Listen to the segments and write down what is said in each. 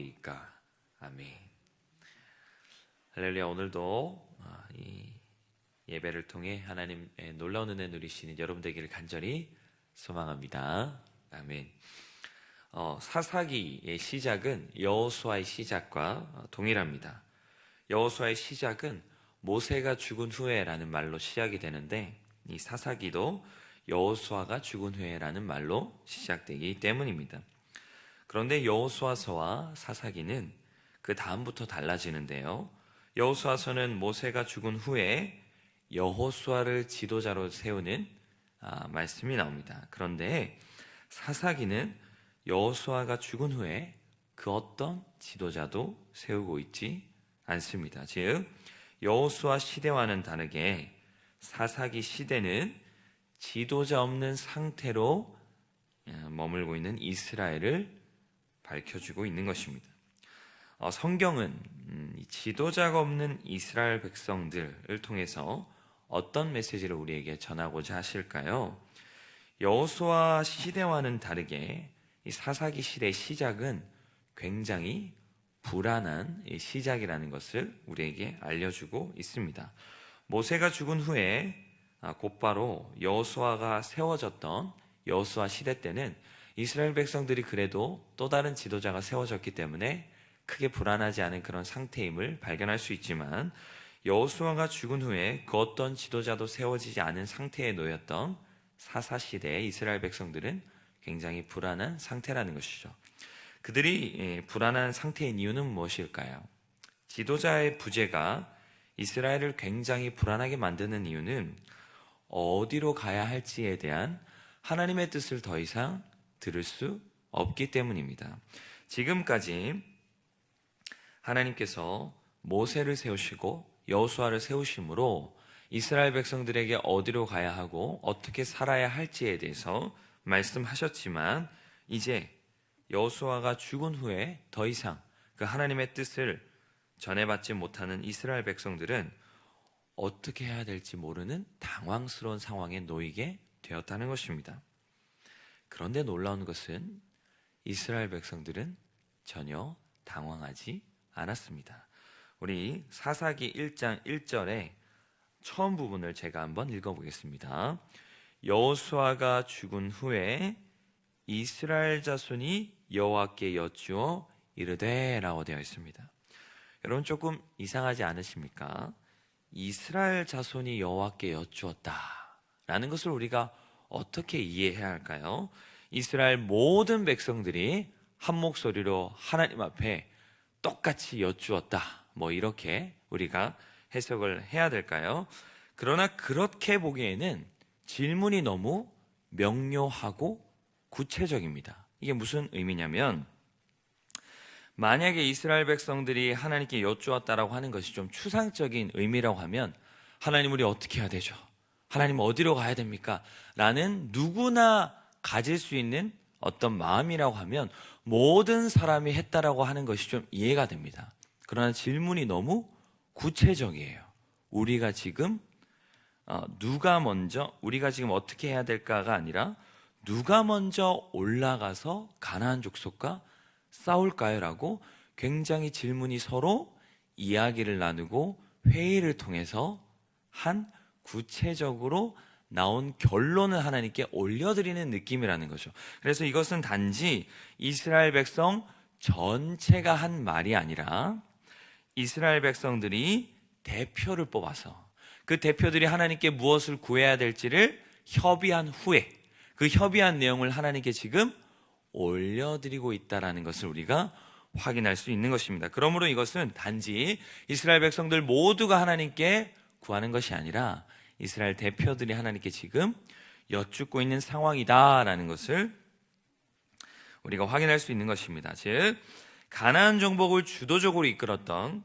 나오리까. 아멘. 할렐루야. 오늘도 이 예배를 통해 하나님의 놀라운 은혜 누리시는 여러분 되기를 간절히 소망합니다. 아멘. 사사기의 시작은 여호수아의 시작과 동일합니다. 여호수아의 시작은 모세가 죽은 후에라는 말로 시작이 되는데, 이 사사기도 여호수아가 죽은 후에라는 말로 시작되기 때문입니다. 그런데 여호수아서와 사사기는 그 다음부터 달라지는데요. 여호수아서는 모세가 죽은 후에 여호수아를 지도자로 세우는 말씀이 나옵니다. 그런데 사사기는 여호수아가 죽은 후에 그 어떤 지도자도 세우고 있지 않습니다. 즉 여호수아 시대와는 다르게 사사기 시대는 지도자 없는 상태로 머물고 있는 이스라엘을 밝혀주고 있는 것입니다. 성경은 지도자가 없는 이스라엘 백성들을 통해서 어떤 메시지를 우리에게 전하고자 하실까요? 여호수아 시대와는 다르게 이 사사기 시대의 시작은 굉장히 불안한 시작이라는 것을 우리에게 알려주고 있습니다. 모세가 죽은 후에 곧바로 여호수아가 세워졌던 여호수아 시대 때는 이스라엘 백성들이 그래도 또 다른 지도자가 세워졌기 때문에 크게 불안하지 않은 그런 상태임을 발견할 수 있지만, 여호수아가 죽은 후에 그 어떤 지도자도 세워지지 않은 상태에 놓였던 사사시대의 이스라엘 백성들은 굉장히 불안한 상태라는 것이죠. 그들이 불안한 상태인 이유는 무엇일까요? 지도자의 부재가 이스라엘을 굉장히 불안하게 만드는 이유는 어디로 가야 할지에 대한 하나님의 뜻을 더 이상 들을 수 없기 때문입니다. 지금까지 하나님께서 모세를 세우시고 여호수아를 세우심으로 이스라엘 백성들에게 어디로 가야 하고 어떻게 살아야 할지에 대해서 말씀하셨지만, 이제 여호수아가 죽은 후에 더 이상 그 하나님의 뜻을 전해받지 못하는 이스라엘 백성들은 어떻게 해야 될지 모르는 당황스러운 상황에 놓이게 되었다는 것입니다. 그런데 놀라운 것은 이스라엘 백성들은 전혀 당황하지 않았습니다. 우리 사사기 1장 1절의 처음 부분을 제가 한번 읽어보겠습니다. 여호수아가 죽은 후에 이스라엘 자손이 여호와께 여쭈어 이르되 라고 되어 있습니다. 여러분 조금 이상하지 않으십니까? 이스라엘 자손이 여호와께 여쭈었다 라는 것을 우리가 어떻게 이해해야 할까요? 이스라엘 모든 백성들이 한 목소리로 하나님 앞에 똑같이 여쭈었다, 이렇게 우리가 해석을 해야 될까요? 그러나 그렇게 보기에는 질문이 너무 명료하고 구체적입니다. 이게 무슨 의미냐면, 만약에 이스라엘 백성들이 하나님께 여쭈었다라고 하는 것이 좀 추상적인 의미라고 하면, 하나님 우리 어떻게 해야 되죠? 하나님 어디로 가야 됩니까? 라는 누구나 가질 수 있는 어떤 마음이라고 하면 모든 사람이 했다라고 하는 것이 좀 이해가 됩니다. 그러나 질문이 너무 구체적이에요. 우리가 지금 우리가 지금 어떻게 해야 될까가 아니라 누가 먼저 올라가서 가나안 족속과 싸울까요? 라고 굉장히 질문이 서로 이야기를 나누고 회의를 통해서 한 구체적으로 나온 결론을 하나님께 올려드리는 느낌이라는 거죠. 그래서 이것은 단지 이스라엘 백성 전체가 한 말이 아니라 이스라엘 백성들이 대표를 뽑아서 그 대표들이 하나님께 무엇을 구해야 될지를 협의한 후에 그 협의한 내용을 하나님께 지금 올려드리고 있다는 것을 우리가 확인할 수 있는 것입니다. 그러므로 이것은 단지 이스라엘 백성들 모두가 하나님께 구하는 것이 아니라 이스라엘 대표들이 하나님께 지금 여쭙고 있는 상황이다라는 것을 우리가 확인할 수 있는 것입니다. 즉 가나안 정복을 주도적으로 이끌었던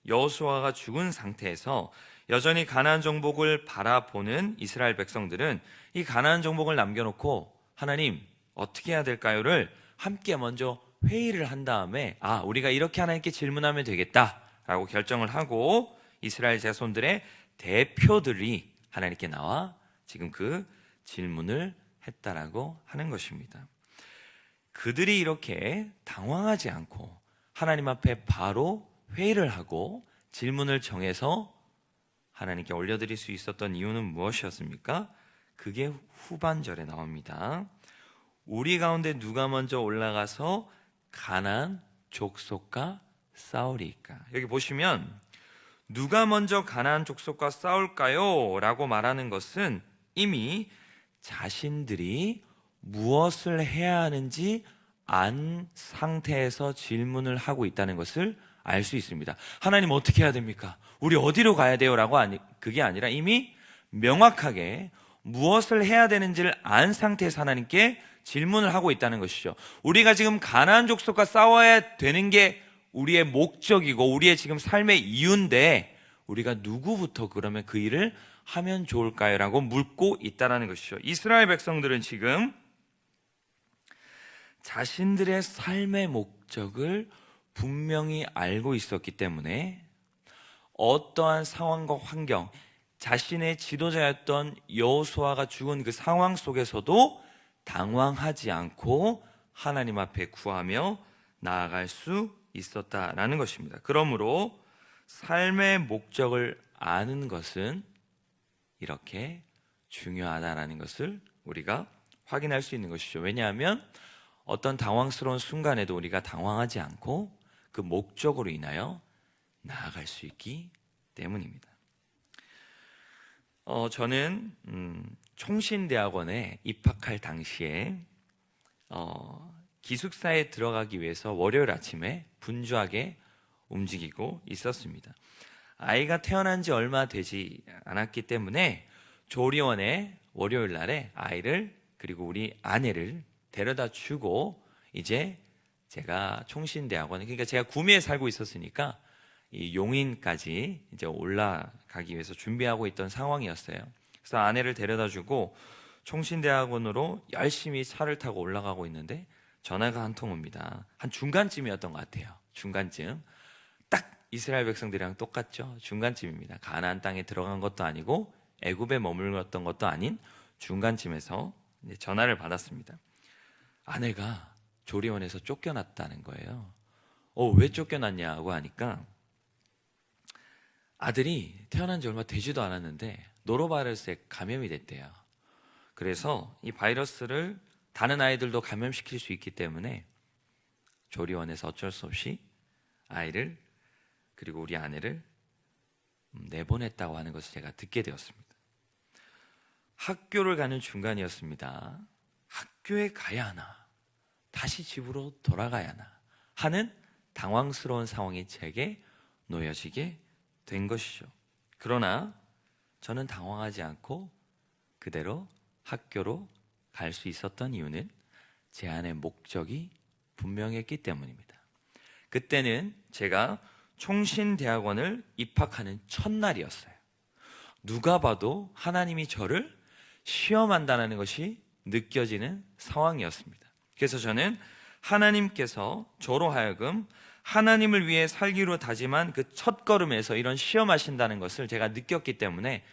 여호수아가 죽은 상태에서 여전히 가나안 정복을 바라보는 이스라엘 백성들은 이 가나안 정복을 남겨놓고 하나님 어떻게 해야 될까요를 함께 먼저 회의를 한 다음에 우리가 이렇게 하나님께 질문하면 되겠다라고 결정을 하고 이스라엘 자손들의 대표들이 하나님께 나와 지금 그 질문을 했다라고 하는 것입니다. 그들이 이렇게 당황하지 않고 하나님 앞에 바로 회의를 하고 질문을 정해서 하나님께 올려드릴 수 있었던 이유는 무엇이었습니까? 그게 후반절에 나옵니다. 우리 가운데 누가 먼저 올라가서 가나안 족속과 싸우리까? 여기 보시면 누가 먼저 가나안 족속과 싸울까요? 라고 말하는 것은 이미 자신들이 무엇을 해야 하는지 안 상태에서 질문을 하고 있다는 것을 알 수 있습니다. 하나님 어떻게 해야 됩니까? 우리 어디로 가야 돼요? 라고 그게 아니라 이미 명확하게 무엇을 해야 되는지를 안 상태에서 하나님께 질문을 하고 있다는 것이죠. 우리가 지금 가나안 족속과 싸워야 되는 게 우리의 목적이고 우리의 지금 삶의 이유인데 우리가 누구부터 그러면 그 일을 하면 좋을까요? 라고 묻고 있다는 것이죠. 이스라엘 백성들은 지금 자신들의 삶의 목적을 분명히 알고 있었기 때문에 어떠한 상황과 환경, 자신의 지도자였던 여호수아가 죽은 그 상황 속에서도 당황하지 않고 하나님 앞에 구하며 나아갈 수 있었다라는 것입니다. 그러므로 삶의 목적을 아는 것은 이렇게 중요하다라는 것을 우리가 확인할 수 있는 것이죠. 왜냐하면 어떤 당황스러운 순간에도 우리가 당황하지 않고 그 목적으로 인하여 나아갈 수 있기 때문입니다. 저는 총신대학원에 입학할 당시에 기숙사에 들어가기 위해서 월요일 아침에 분주하게 움직이고 있었습니다. 아이가 태어난 지 얼마 되지 않았기 때문에 조리원에 월요일 날에 아이를 그리고 우리 아내를 데려다 주고 이제 제가 총신대학원, 그러니까 제가 구미에 살고 있었으니까 이 용인까지 이제 올라가기 위해서 준비하고 있던 상황이었어요. 그래서 아내를 데려다 주고 총신대학원으로 열심히 차를 타고 올라가고 있는데 전화가 한 통 옵니다. 한 중간쯤이었던 것 같아요. 중간쯤. 딱 이스라엘 백성들이랑 똑같죠. 중간쯤입니다. 가나안 땅에 들어간 것도 아니고 애굽에 머물렀던 것도 아닌 중간쯤에서 전화를 받았습니다. 아내가 조리원에서 쫓겨났다는 거예요. 왜 쫓겨났냐고 하니까 아들이 태어난 지 얼마 되지도 않았는데 노로바이러스에 감염이 됐대요. 그래서 이 바이러스를 다른 아이들도 감염시킬 수 있기 때문에 조리원에서 어쩔 수 없이 아이를 그리고 우리 아내를 내보냈다고 하는 것을 제가 듣게 되었습니다. 학교를 가는 중간이었습니다. 학교에 가야 하나 다시 집으로 돌아가야 하나 하는 당황스러운 상황이 제게 놓여지게 된 것이죠. 그러나 저는 당황하지 않고 그대로 학교로 갈 수 있었던 이유는 제 안의 목적이 분명했기 때문입니다. 그때는 제가 총신대학원을 입학하는 첫날이었어요. 누가 봐도 하나님이 저를 시험한다는 것이 느껴지는 상황이었습니다. 그래서 저는 하나님께서 저로 하여금 하나님을 위해 살기로 다짐한 그 첫걸음에서 이런 시험하신다는 것을 제가 느꼈기 때문에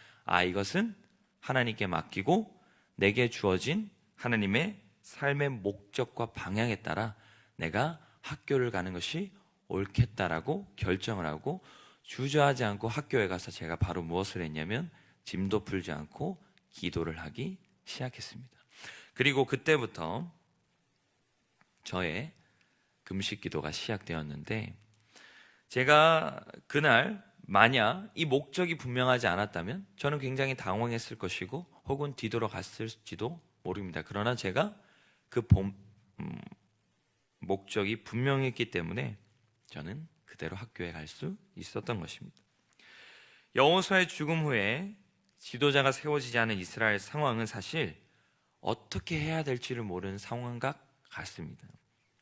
이것은 하나님께 맡기고 내게 주어진 하나님의 삶의 목적과 방향에 따라 내가 학교를 가는 것이 옳겠다라고 결정을 하고 주저하지 않고 학교에 가서 제가 바로 무엇을 했냐면 짐도 풀지 않고 기도를 하기 시작했습니다. 그리고 그때부터 저의 금식 기도가 시작되었는데 제가 그날 만약 이 목적이 분명하지 않았다면 저는 굉장히 당황했을 것이고 혹은 뒤돌아갔을지도 모릅니다. 그러나 제가 그 목적이 분명했기 때문에 저는 그대로 학교에 갈 수 있었던 것입니다. 여호수아의 죽음 후에 지도자가 세워지지 않은 이스라엘 상황은 사실 어떻게 해야 될지를 모르는 상황과 같습니다.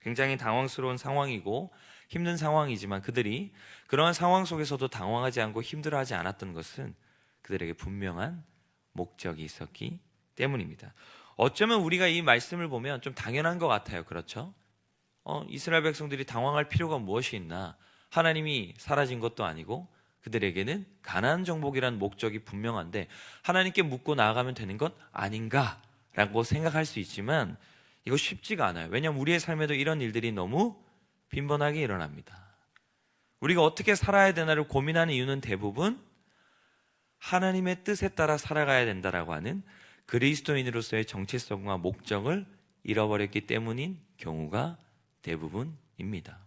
굉장히 당황스러운 상황이고 힘든 상황이지만 그들이 그러한 상황 속에서도 당황하지 않고 힘들어하지 않았던 것은 그들에게 분명한 목적이 있었기 때문입니다. 어쩌면 우리가 이 말씀을 보면 좀 당연한 것 같아요. 그렇죠? 이스라엘 백성들이 당황할 필요가 무엇이 있나? 하나님이 사라진 것도 아니고 그들에게는 가나안 정복이라는 목적이 분명한데 하나님께 묻고 나아가면 되는 것 아닌가라고 생각할 수 있지만 이거 쉽지가 않아요. 왜냐하면 우리의 삶에도 이런 일들이 너무 빈번하게 일어납니다. 우리가 어떻게 살아야 되나를 고민하는 이유는 대부분 하나님의 뜻에 따라 살아가야 된다라고 하는 그리스도인으로서의 정체성과 목적을 잃어버렸기 때문인 경우가 대부분입니다.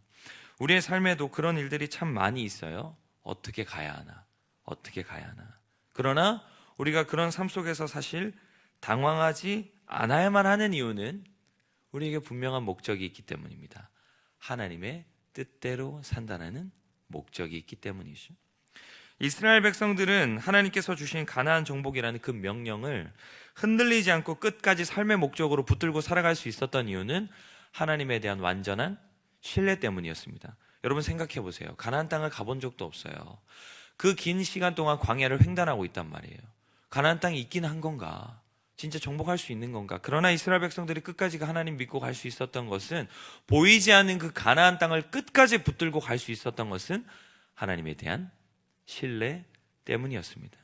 우리의 삶에도 그런 일들이 참 많이 있어요. 어떻게 가야 하나? 어떻게 가야 하나? 그러나 우리가 그런 삶 속에서 사실 당황하지 않아야만 하는 이유는 우리에게 분명한 목적이 있기 때문입니다. 하나님의 뜻대로 산다는 목적이 있기 때문이죠. 이스라엘 백성들은 하나님께서 주신 가나안 정복이라는 그 명령을 흔들리지 않고 끝까지 삶의 목적으로 붙들고 살아갈 수 있었던 이유는 하나님에 대한 완전한 신뢰 때문이었습니다. 여러분 생각해 보세요. 가나안 땅을 가본 적도 없어요. 그 긴 시간 동안 광야를 횡단하고 있단 말이에요. 가나안 땅이 있긴 한 건가? 진짜 정복할 수 있는 건가? 그러나 이스라엘 백성들이 끝까지 하나님 믿고 갈 수 있었던 것은, 보이지 않는 그 가나안 땅을 끝까지 붙들고 갈 수 있었던 것은 하나님에 대한 신뢰 때문이었습니다.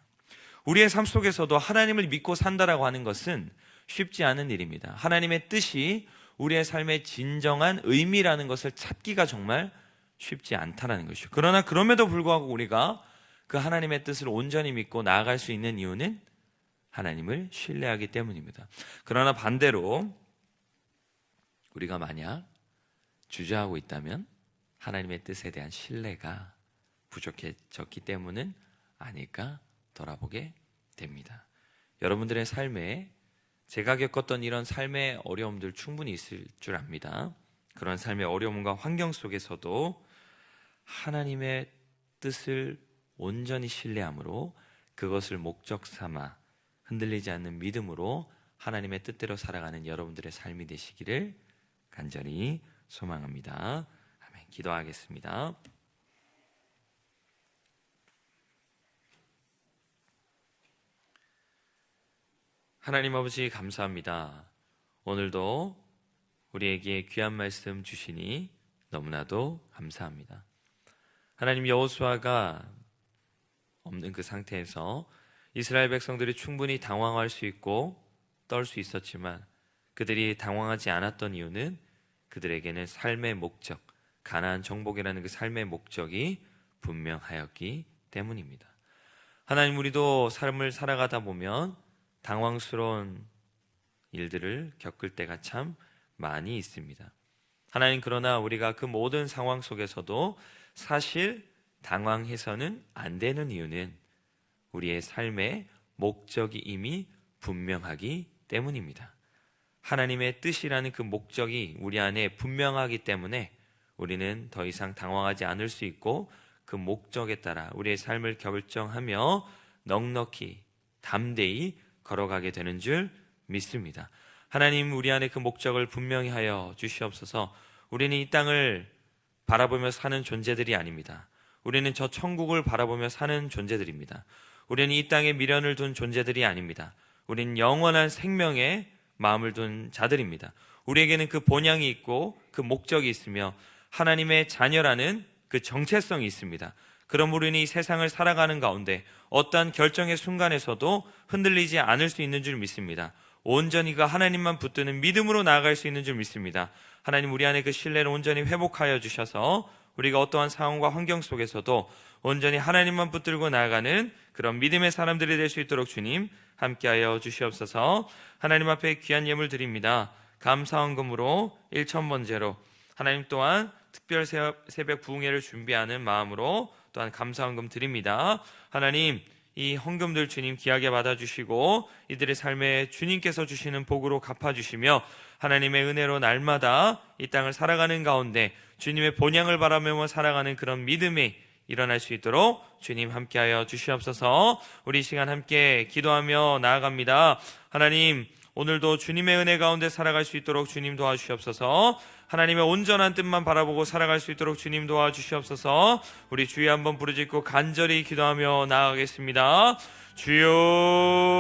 우리의 삶 속에서도 하나님을 믿고 산다라고 하는 것은 쉽지 않은 일입니다. 하나님의 뜻이 우리의 삶의 진정한 의미라는 것을 찾기가 정말 쉽지 않다는 것이죠. 그러나 그럼에도 불구하고 우리가 그 하나님의 뜻을 온전히 믿고 나아갈 수 있는 이유는 하나님을 신뢰하기 때문입니다. 그러나 반대로 우리가 만약 주저하고 있다면 하나님의 뜻에 대한 신뢰가 부족해졌기 때문은 아닐까 돌아보게 됩니다. 여러분들의 삶에 제가 겪었던 이런 삶의 어려움들 충분히 있을 줄 압니다. 그런 삶의 어려움과 환경 속에서도 하나님의 뜻을 온전히 신뢰함으로 그것을 목적 삼아 흔들리지 않는 믿음으로 하나님의 뜻대로 살아가는 여러분들의 삶이 되시기를 간절히 소망합니다. 아멘. 기도하겠습니다. 하나님 아버지 감사합니다. 오늘도 우리에게 귀한 말씀 주시니 너무나도 감사합니다. 하나님, 여호수아가 없는 그 상태에서 이스라엘 백성들이 충분히 당황할 수 있고 떨 수 있었지만 그들이 당황하지 않았던 이유는 그들에게는 삶의 목적, 가나안 정복이라는 그 삶의 목적이 분명하였기 때문입니다. 하나님, 우리도 삶을 살아가다 보면 당황스러운 일들을 겪을 때가 참 많이 있습니다. 하나님, 그러나 우리가 그 모든 상황 속에서도 사실 당황해서는 안 되는 이유는 우리의 삶의 목적이 이미 분명하기 때문입니다. 하나님의 뜻이라는 그 목적이 우리 안에 분명하기 때문에 우리는 더 이상 당황하지 않을 수 있고 그 목적에 따라 우리의 삶을 결정하며 넉넉히 담대히 걸어가게 되는 줄 믿습니다. 하나님, 우리 안에 그 목적을 분명히 하여 주시옵소서. 우리는 이 땅을 바라보며 사는 존재들이 아닙니다. 우리는 저 천국을 바라보며 사는 존재들입니다. 우리는 이 땅에 미련을 둔 존재들이 아닙니다. 우리는 영원한 생명에 마음을 둔 자들입니다. 우리에게는 그 본향이 있고 그 목적이 있으며 하나님의 자녀라는 그 정체성이 있습니다. 그럼 우리는 이 세상을 살아가는 가운데 어떠한 결정의 순간에서도 흔들리지 않을 수 있는 줄 믿습니다. 온전히 그 하나님만 붙드는 믿음으로 나아갈 수 있는 줄 믿습니다. 하나님, 우리 안에 그 신뢰를 온전히 회복하여 주셔서 우리가 어떠한 상황과 환경 속에서도 온전히 하나님만 붙들고 나아가는 그런 믿음의 사람들이 될 수 있도록 주님 함께하여 주시옵소서. 하나님 앞에 귀한 예물 드립니다. 감사헌금으로 1,000번제로 하나님 또한 특별 새벽 부흥회를 준비하는 마음으로 또한 감사헌금 드립니다. 하나님, 이 헌금들 주님 귀하게 받아주시고 이들의 삶에 주님께서 주시는 복으로 갚아주시며 하나님의 은혜로 날마다 이 땅을 살아가는 가운데 주님의 본향을 바라며 살아가는 그런 믿음이 일어날 수 있도록 주님 함께하여 주시옵소서. 우리 이 시간 함께 기도하며 나아갑니다. 하나님, 오늘도 주님의 은혜 가운데 살아갈 수 있도록 주님 도와주시옵소서. 하나님의 온전한 뜻만 바라보고 살아갈 수 있도록 주님 도와주시옵소서. 우리 주여 한번 부르짖고 간절히 기도하며 나아가겠습니다. 주여.